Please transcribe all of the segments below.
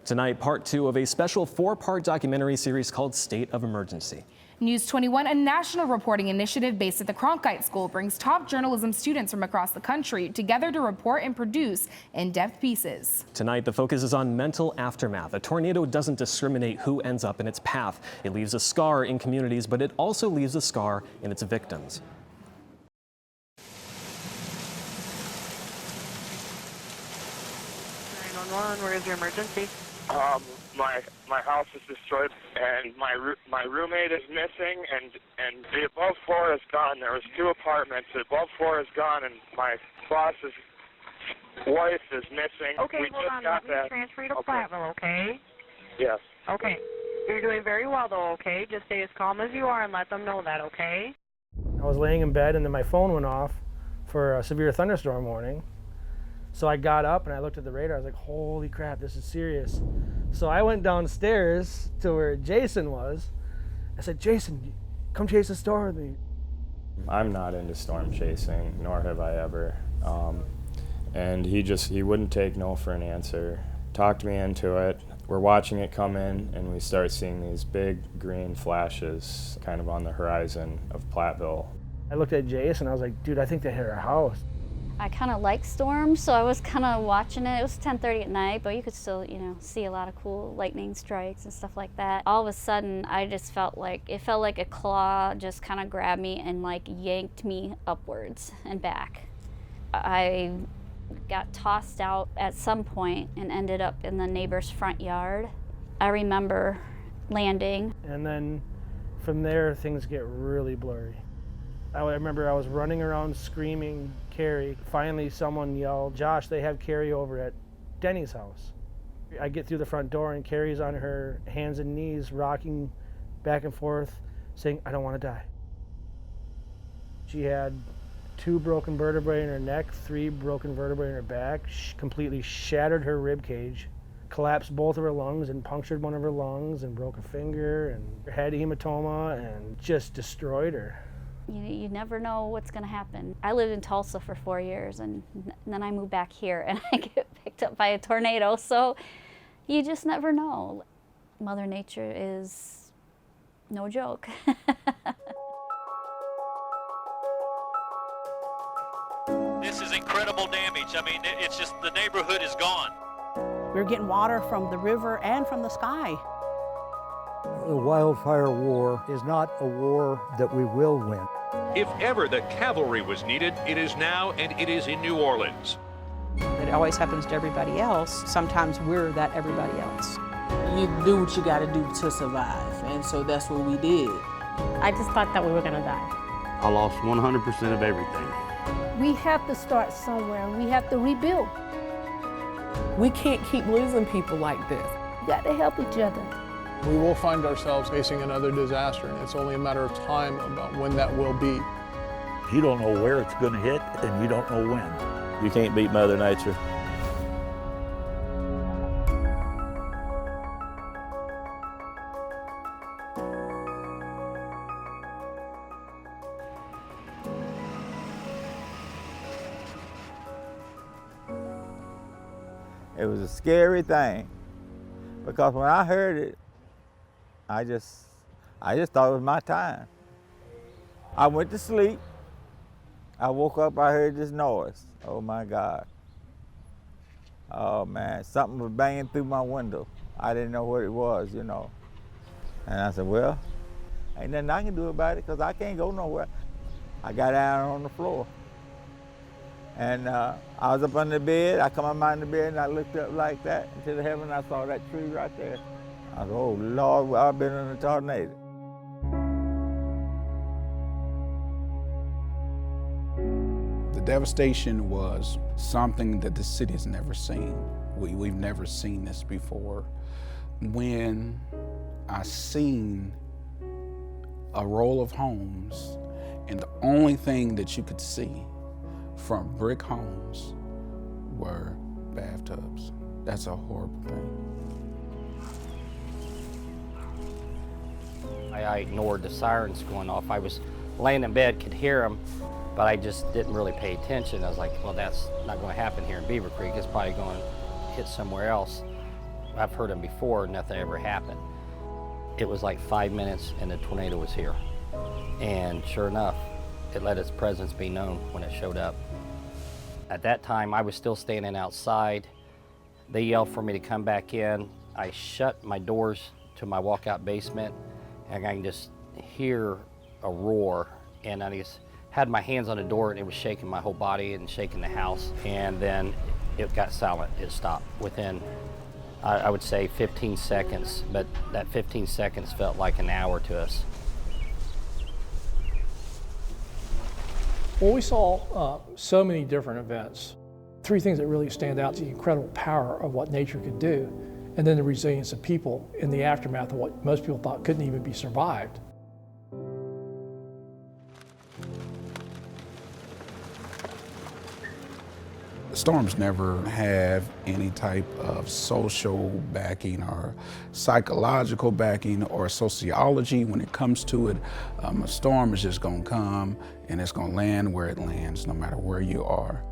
Tonight, part 2 of a special 4-part documentary series called State of Emergency. News 21, a national reporting initiative based at the Cronkite School, brings top journalism students from across the country together to report and produce in-depth pieces. Tonight, the focus is on mental aftermath. A tornado doesn't discriminate who ends up in its path. It leaves a scar in communities, but it also leaves a scar in its victims. Where is your emergency? My house is destroyed, and my roommate is missing, and the above floor is gone. There was 2 apartments. The above floor is gone, and my boss's wife is missing. Okay, hold on. Let me transfer you to Platteville, okay? Yes. Okay. You're doing very well, though, okay? Just stay as calm as you are and let them know that, okay? I was laying in bed, and then my phone went off for a severe thunderstorm warning. So I got up and I looked at the radar. I was like, holy crap, this is serious. So I went downstairs to where Jason was. I said, Jason, come chase a storm with me. I'm not into storm chasing, nor have I ever. And he wouldn't take no for an answer. Talked me into it. We're watching it come in, and we start seeing these big green flashes kind of on the horizon of Platteville. I looked at Jason, I was like, dude, I think they hit our house. I kind of like storms, so I was kind of watching it. It was 10:30 at night, but you could still, see a lot of cool lightning strikes and stuff like that. All of a sudden, I just felt like a claw just kind of grabbed me and like yanked me upwards and back. I got tossed out at some point and ended up in the neighbor's front yard. I remember landing. And then from there, things get really blurry. I remember I was running around screaming, Carrie. Finally, someone yelled, Josh, they have Carrie over at Denny's house. I get through the front door and Carrie's on her hands and knees, rocking back and forth, saying, I don't want to die. She had 2 broken vertebrae in her neck, 3 broken vertebrae in her back, completely shattered her rib cage, collapsed both of her lungs and punctured one of her lungs and broke a finger and had a hematoma and just destroyed her. You never know what's going to happen. I lived in Tulsa for 4 years, and then I moved back here, and I get picked up by a tornado, so you just never know. Mother Nature is no joke. This is incredible damage. I mean, it's just the neighborhood is gone. We're getting water from the river and from the sky. The wildfire war is not a war that we will win. If ever the cavalry was needed, it is now, and it is in New Orleans. It always happens to everybody else. Sometimes we're that everybody else. You do what you got to do to survive, and so that's what we did. I just thought that we were going to die. I lost 100% of everything. We have to start somewhere. We have to rebuild. We can't keep losing people like this. We got to help each other. We will find ourselves facing another disaster, and it's only a matter of time about when that will be. You don't know where it's going to hit, and you don't know when. You can't beat Mother Nature. It was a scary thing, because when I heard it, I just thought it was my time. I went to sleep. I woke up, I heard this noise. Oh my God. Oh man, something was banging through my window. I didn't know what it was, And I said, well, ain't nothing I can do about it because I can't go nowhere. I got down on the floor. And I was up under the bed. I come up out the bed and I looked up like that into the heaven. I saw that tree right there. I said, oh Lord, I've been in a tornado. The devastation was something that the city has never seen. We've never seen this before. When I seen a row of homes, and the only thing that you could see from brick homes were bathtubs. That's a horrible thing. I ignored the sirens going off. I was laying in bed, could hear them, but I just didn't really pay attention. I was like, well, that's not going to happen here in Beaver Creek. It's probably going to hit somewhere else. I've heard them before, nothing ever happened. It was like 5 minutes and the tornado was here. And sure enough, it let its presence be known when it showed up. At that time, I was still standing outside. They yelled for me to come back in. I shut my doors to my walkout basement, and I can just hear a roar. And I just had my hands on the door, and it was shaking my whole body and shaking the house. And then it got silent. It stopped within, I would say, 15 seconds. But that 15 seconds felt like an hour to us. Well, we saw so many different events. Three things that really stand out: the incredible power of what nature could do, and then the resilience of people in the aftermath of what most people thought couldn't even be survived. Storms never have any type of social backing or psychological backing or sociology when it comes to it. A storm is just gonna come and it's gonna land where it lands, no matter where you are.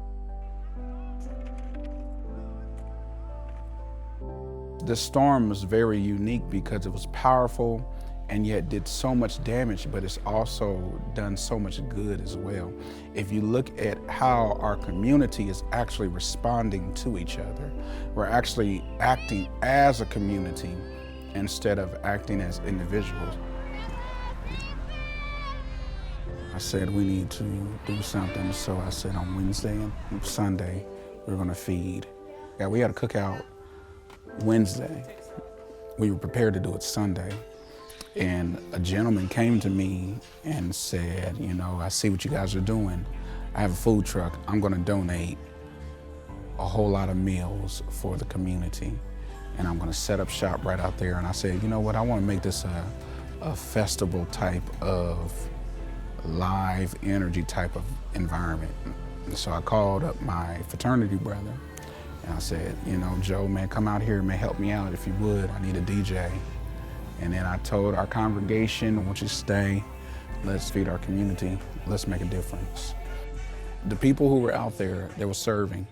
The storm was very unique because it was powerful and yet did so much damage, but it's also done so much good as well. If you look at how our community is actually responding to each other, we're actually acting as a community instead of acting as individuals. I said we need to do something, so I said on Wednesday and Sunday, we're gonna feed. Yeah, we had a cookout Wednesday. We were prepared to do it Sunday. And a gentleman came to me and said, you know, I see what you guys are doing. I have a food truck. I'm gonna donate a whole lot of meals for the community. And I'm gonna set up shop right out there. And I said, you know what, I wanna make this a festival type of live energy type of environment. And so I called up my fraternity brother and I said, you know, Joe, man, come out here and help me out if you would. I need a DJ. And then I told our congregation, I want you to stay, let's feed our community, let's make a difference. The people who were out there, they were serving,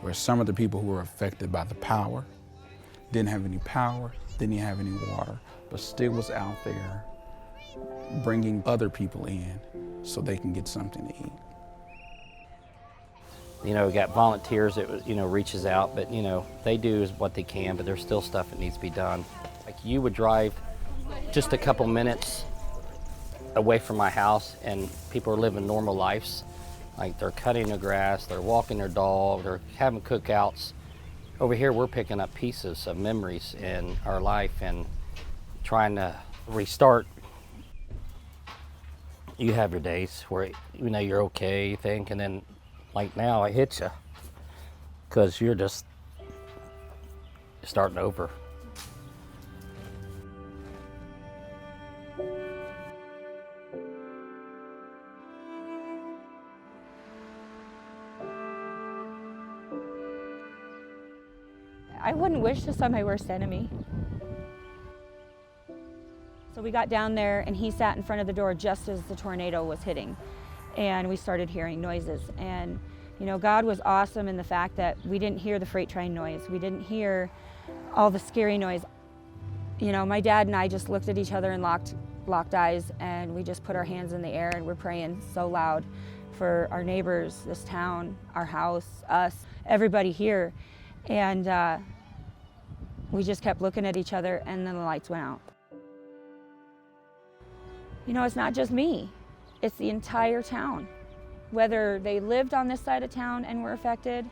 were some of the people who were affected by the power, didn't have any power, didn't have any water, but still was out there bringing other people in so they can get something to eat. You know, we got volunteers that, you know, reaches out, but, you know, they do what they can, but there's still stuff that needs to be done. Like, you would drive just a couple minutes away from my house and people are living normal lives. Like, they're cutting their grass, they're walking their dog, they're having cookouts. Over here, we're picking up pieces of memories in our life and trying to restart. You have your days where, you know, you're okay, you think, and then like now it hits you because you're just starting over. I wouldn't wish this on my worst enemy. So we got down there and he sat in front of the door just as the tornado was hitting. And we started hearing noises. And, you know, God was awesome in the fact that we didn't hear the freight train noise. We didn't hear all the scary noise. You know, my dad and I just looked at each other and locked eyes, and we just put our hands in the air and we're praying so loud for our neighbors, this town, our house, us, everybody here. And we just kept looking at each other, and then the lights went out. You know, it's not just me. It's the entire town. Whether they lived on this side of town and were affected,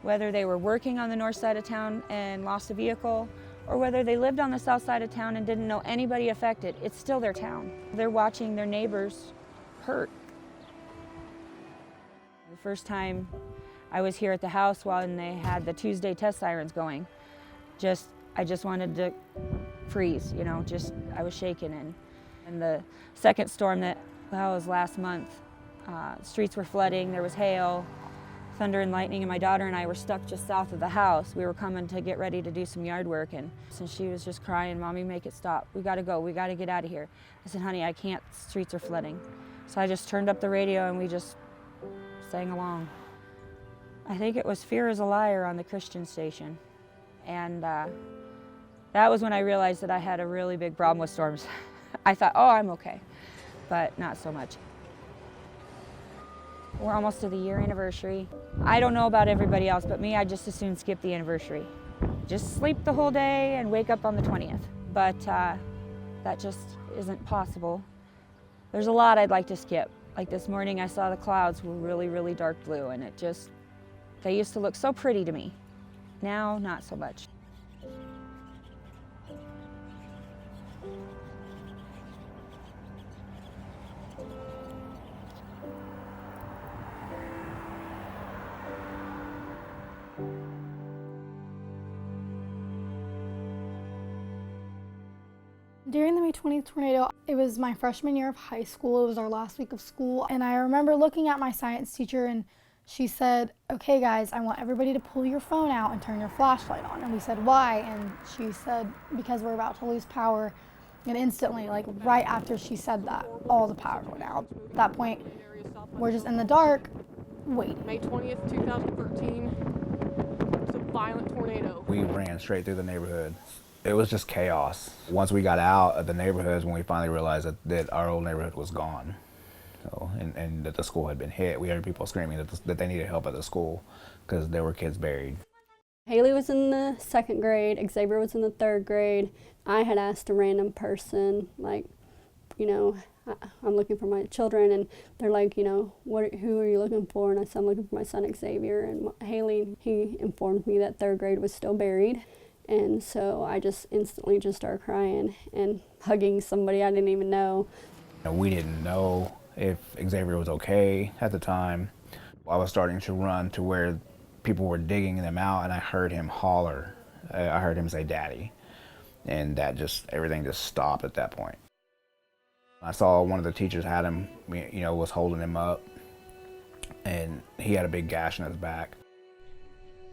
whether they were working on the north side of town and lost a vehicle, or whether they lived on the south side of town and didn't know anybody affected, it's still their town. They're watching their neighbors hurt. The first time I was here at the house when they had the Tuesday test sirens going, I just wanted to freeze, you know, I was shaking. And the second storm that was last month, streets were flooding, there was hail, thunder and lightning, and my daughter and I were stuck just south of the house. We were coming to get ready to do some yard work, and she was just crying, "Mommy, make it stop. We gotta go, we gotta get out of here." I said, "Honey, I can't, streets are flooding." So I just turned up the radio and we just sang along. I think it was Fear is a Liar on the Christian station. And That was when I realized that I had a really big problem with storms. I thought, oh, I'm okay, but not so much. We're almost to the year anniversary. I don't know about everybody else, but me, I just as soon skip the anniversary. Just sleep the whole day and wake up on the 20th. But that just isn't possible. There's a lot I'd like to skip. Like this morning, I saw the clouds were really, really dark blue, and they used to look so pretty to me. Now, not so much. During the May 20th tornado, it was my freshman year of high school. It was our last week of school. And I remember looking at my science teacher and she said, okay guys, I want everybody to pull your phone out and turn your flashlight on. And we said, why? And she said, because we're about to lose power. And instantly, like right after she said that, all the power went out. At that point, we're just in the dark, waiting. May 20th, 2013, it's a violent tornado. We ran straight through the neighborhood. It was just chaos. Once we got out of the neighborhoods, when we finally realized that our old neighborhood was gone, so, and that the school had been hit, we heard people screaming that they needed help at the school because there were kids buried. Haley was in the 2nd grade, Xavier was in the 3rd grade. I had asked a random person, like, you know, I'm looking for my children, and they're like, you know, who are you looking for? And I said, I'm looking for my son Xavier. And Haley, he informed me that 3rd grade was still buried. And so I just instantly just started crying and hugging somebody I didn't even know. We didn't know if Xavier was okay at the time. I was starting to run to where people were digging them out, and I heard him holler. I heard him say, "Daddy." And everything just stopped at that point. I saw one of the teachers had him, you know, was holding him up, and he had a big gash in his back.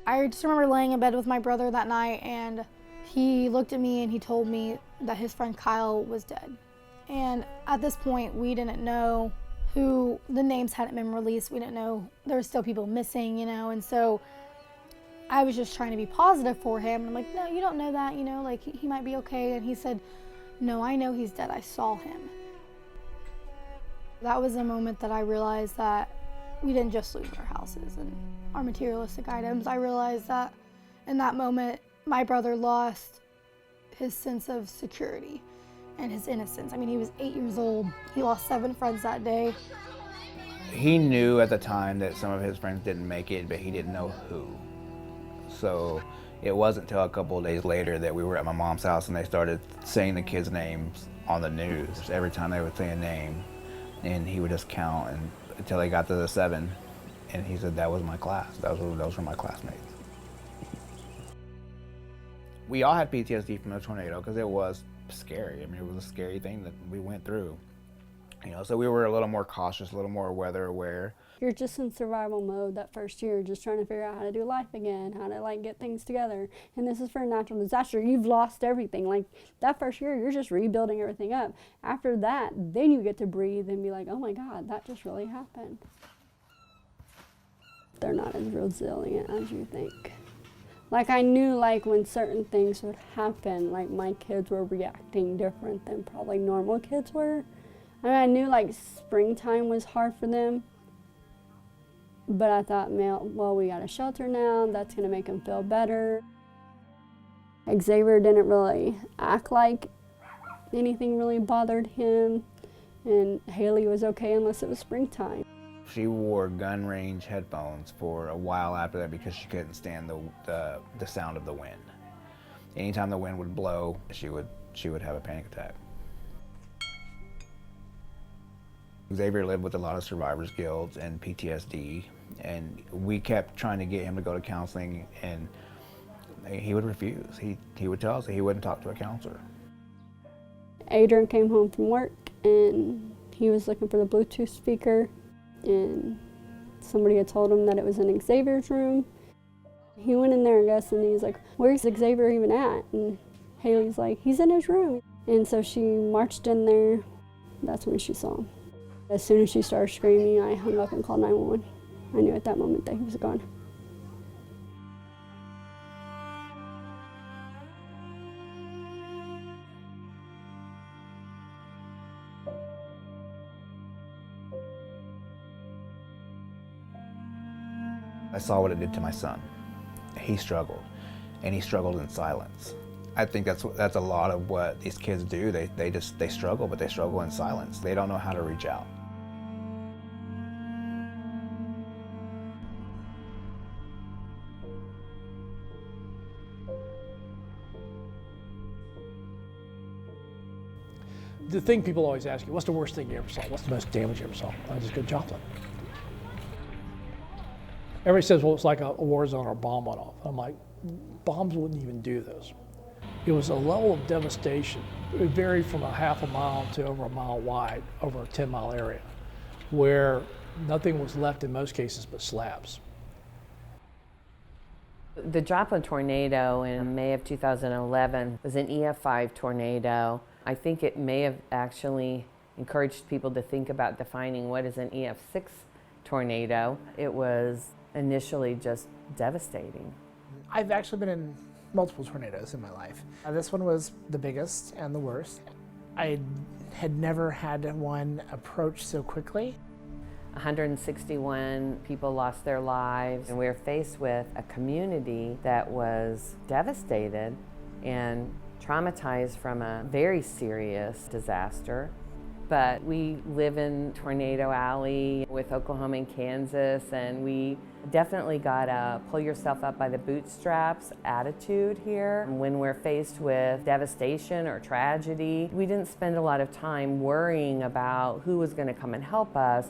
I just remember laying in bed with my brother that night, and he looked at me and he told me that his friend Kyle was dead. And at this point, we didn't know who, the names hadn't been released. We didn't know there were still people missing, you know, and so I was just trying to be positive for him. I'm like, no, you don't know that, you know, like he might be okay. And he said, no, I know he's dead. I saw him. That was a moment that I realized that we didn't just lose our houses and our materialistic items. I realized that in that moment, my brother lost his sense of security and his innocence. I mean, he was 8 years old. He lost 7 friends that day. He knew at the time that some of his friends didn't make it, but he didn't know who. So it wasn't until a couple of days later that we were at my mom's house and they started saying the kids' names on the news. Every time they would say a name, and he would just count until they got to the 7, and he said, that was my class. Those were my classmates. We all had PTSD from the tornado because it was scary. I mean, it was a scary thing that we went through. You know, so we were a little more cautious, a little more weather aware. You're just in survival mode that first year, just trying to figure out how to do life again, how to like get things together. And this is for a natural disaster. You've lost everything. Like that first year, you're just rebuilding everything up. After that, then you get to breathe and be like, oh my God, that just really happened. They're not as resilient as you think. Like I knew like when certain things would happen, like my kids were reacting different than probably normal kids were. I mean, I knew like springtime was hard for them, but I thought, well, we got a shelter now, that's gonna make them feel better. Xavier didn't really act like anything really bothered him, and Haley was okay unless it was springtime. She wore gun range headphones for a while after that because she couldn't stand the sound of the wind. Anytime the wind would blow, she would have a panic attack. Xavier lived with a lot of survivor's guilt and PTSD, and we kept trying to get him to go to counseling, and he would refuse. He would tell us that he wouldn't talk to a counselor. Adrian came home from work, and he was looking for the Bluetooth speaker, and somebody had told him that it was in Xavier's room. He went in there, I guess, and he's like, where's Xavier even at? And Haley's like, he's in his room. And so she marched in there. That's when she saw him. As soon as she started screaming, I hung up and called 911. I knew at that moment that he was gone. I saw what it did to my son. He struggled, and he struggled in silence. I think that's a lot of what these kids do. They struggle, but they struggle in silence. They don't know how to reach out. The thing people always ask you, what's the worst thing you ever saw? What's the most damage you ever saw? I just go Joplin. Everybody says, well, it's like a war zone or a bomb went off. I'm like, bombs wouldn't even do this. It was a level of devastation. It varied from a half a mile to over a mile wide, over a 10-mile area, where nothing was left in most cases but slabs. The Joplin tornado in May of 2011 was an EF5 tornado. I think it may have actually encouraged people to think about defining what is an EF6 tornado. It was initially just devastating. I've actually been in multiple tornadoes in my life. This one was the biggest and the worst. I had never had one approach so quickly. 161 people lost their lives, and we were faced with a community that was devastated and traumatized from a very serious disaster. But we live in Tornado Alley with Oklahoma and Kansas, and we definitely got a pull yourself up by the bootstraps attitude here. When we're faced with devastation or tragedy, we didn't spend a lot of time worrying about who was going to come and help us.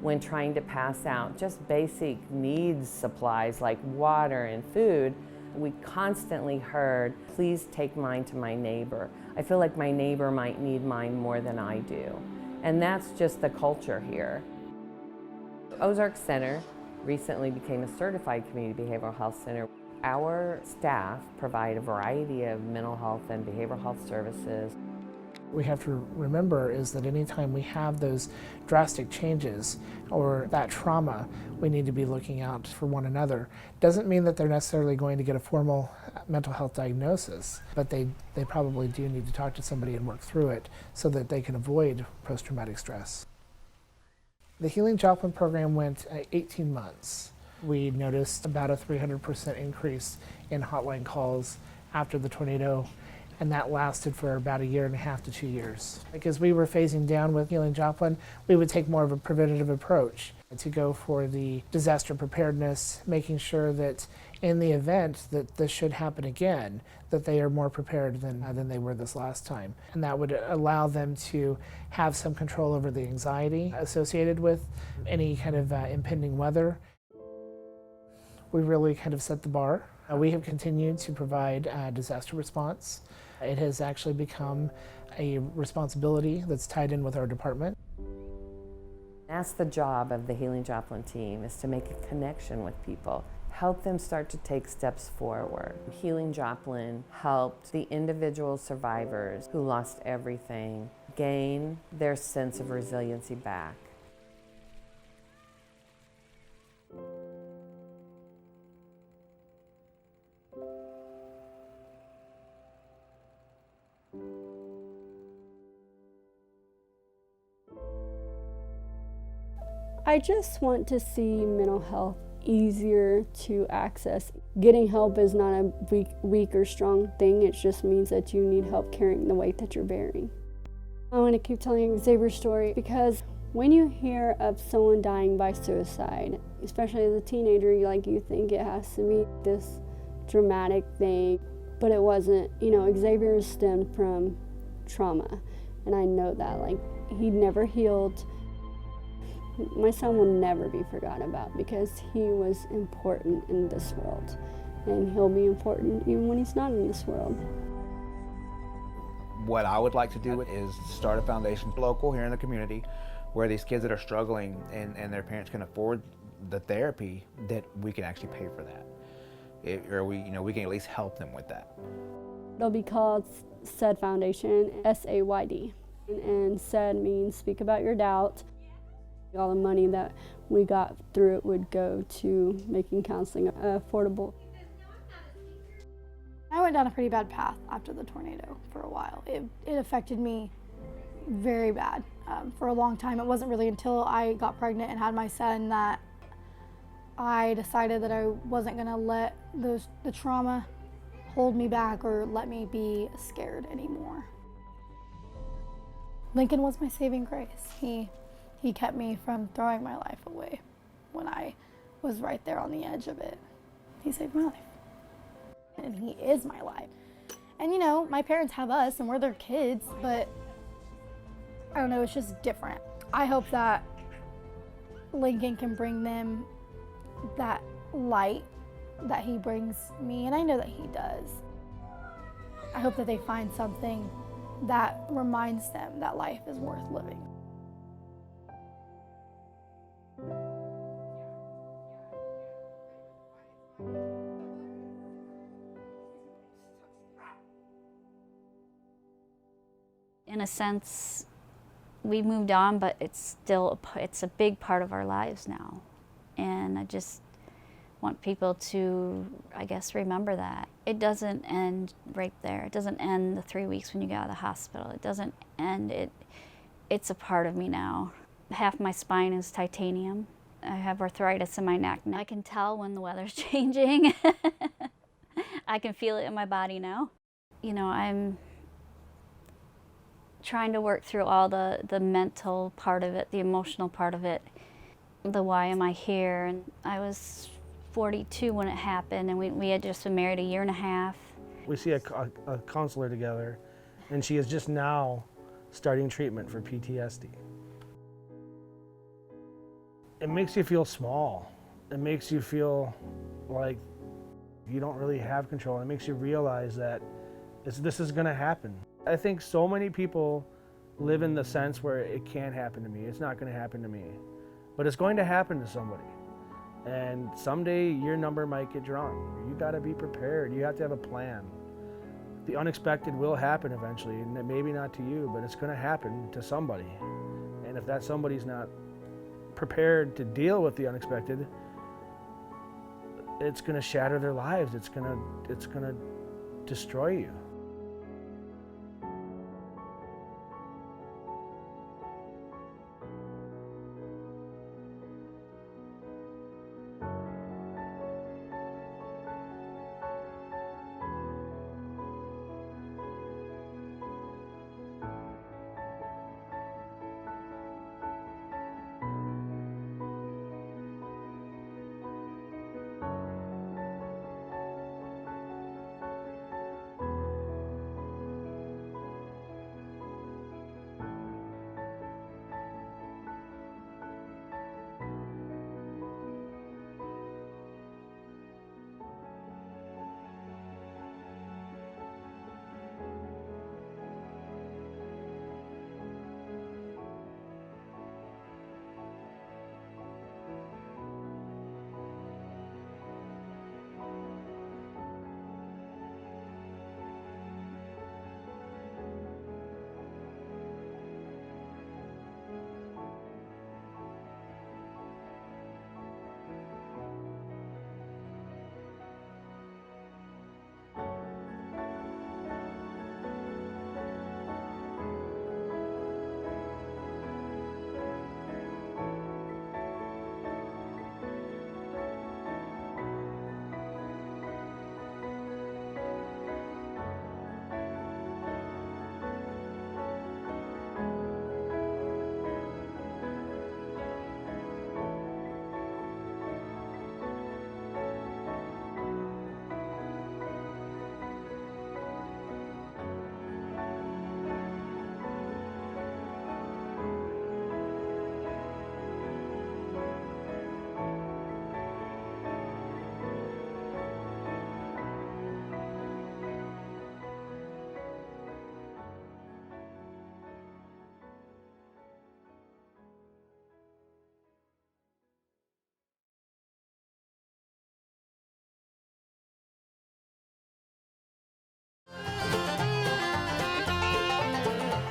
When trying to pass out just basic needs supplies like water and food, we constantly heard, please take mine to my neighbor. I feel like my neighbor might need mine more than I do. And that's just the culture here. Ozark Center recently became a certified community behavioral health center. Our staff provide a variety of mental health and behavioral health services. We have to remember is that anytime we have those drastic changes or that trauma, we need to be looking out for one another. Doesn't mean that they're necessarily going to get a formal mental health diagnosis, but they probably do need to talk to somebody and work through it so that they can avoid post-traumatic stress. The Healing Joplin program went 18 months. We noticed about a 300% increase in hotline calls after the tornado, and that lasted for about 1.5 to 2 years. Because we were phasing down with Healing Joplin, we would take more of a preventative approach to go for the disaster preparedness, making sure that in the event that this should happen again, that they are more prepared than they were this last time. And that would allow them to have some control over the anxiety associated with any kind of impending weather. We really kind of set the bar. We have continued to provide disaster response. It has actually become a responsibility that's tied in with our department. That's the job of the Healing Joplin team, is to make a connection with people, help them start to take steps forward. Healing Joplin helped the individual survivors who lost everything gain their sense of resiliency back. I just want to see mental health easier to access. Getting help is not a weak or strong thing. It just means that you need help carrying the weight that you're bearing. I want to keep telling Xavier's story because when you hear of someone dying by suicide, especially as a teenager, you think it has to be this dramatic thing, but it wasn't. Xavier stemmed from trauma, and I know that. He'd never healed. My son will never be forgotten about because he was important in this world, and he'll be important even when he's not in this world. What I would like to do is start a foundation local here in the community where these kids that are struggling and their parents can afford the therapy, that we can actually pay for that. Or we can at least help them with that. It'll be called SAID Foundation, SAYD. And SAID means speak about your doubt. All the money that we got through it would go to making counseling affordable. I went down a pretty bad path after the tornado for a while. It affected me very bad for a long time. It wasn't really until I got pregnant and had my son that I decided that I wasn't gonna let the trauma hold me back or let me be scared anymore. Lincoln was my saving grace. He kept me from throwing my life away when I was right there on the edge of it. He saved my life. And he is my life. And you know, my parents have us and we're their kids, but I don't know, it's just different. I hope that Lincoln can bring them that light that he brings me, and I know that he does. I hope that they find something that reminds them that life is worth living. In a sense, we moved on, but it's a big part of our lives now. And I just want people to, I guess, remember that. It doesn't end right there. It doesn't end the 3 weeks when you get out of the hospital. It doesn't end. It's a part of me now. Half my spine is titanium. I have arthritis in my neck. I can tell when the weather's changing. I can feel it in my body now. You know, I'm trying to work through all the mental part of it, the emotional part of it, the why am I here. And I was 42 when it happened, and we had just been married a year and a half. We see a counselor together, and she is just now starting treatment for PTSD. It makes you feel small. It makes you feel like you don't really have control. It makes you realize that this is gonna happen. I think so many people live in the sense where it can't happen to me, it's not gonna happen to me. But it's going to happen to somebody. And someday your number might get drawn. You gotta be prepared, you have to have a plan. The unexpected will happen eventually, and maybe not to you, but it's gonna happen to somebody. And if that somebody's not prepared to deal with the unexpected, it's gonna shatter their lives, it's gonna destroy you.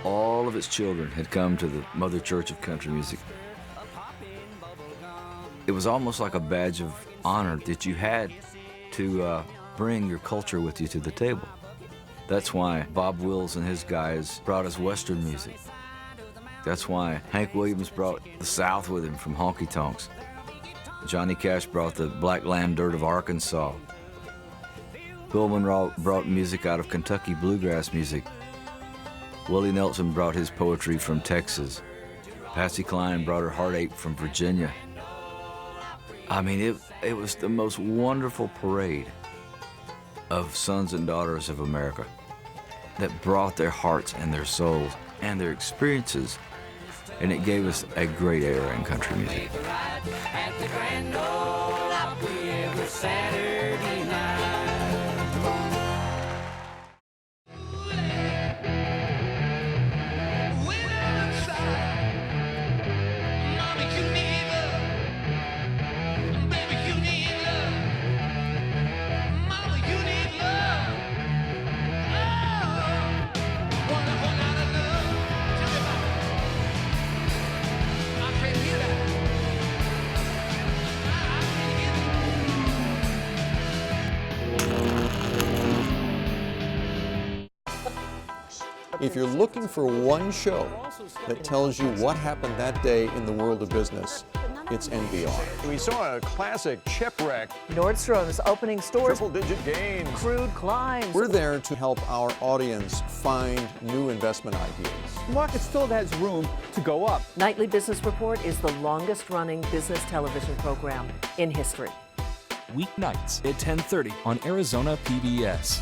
All of its children had come to the Mother Church of Country Music. It was almost like a badge of honor that you had to bring your culture with you to the table. That's why Bob Wills and his guys brought us Western music. That's why Hank Williams brought the South with him from honky tonks. Johnny Cash brought the black land dirt of Arkansas. Bill Monroe brought music out of Kentucky, bluegrass music. Willie Nelson brought his poetry from Texas. Patsy Cline brought her heartache from Virginia. I mean, it was the most wonderful parade of sons and daughters of America that brought their hearts and their souls and their experiences, and it gave us a great era in country music. If you're looking for one show that tells you what happened that day in the world of business, it's NBR. We saw a classic shipwreck. Nordstrom's opening stores. Triple-digit gains. Crude climbs. We're there to help our audience find new investment ideas. The market still has room to go up. Nightly Business Report is the longest-running business television program in history. Weeknights at 10:30 on Arizona PBS.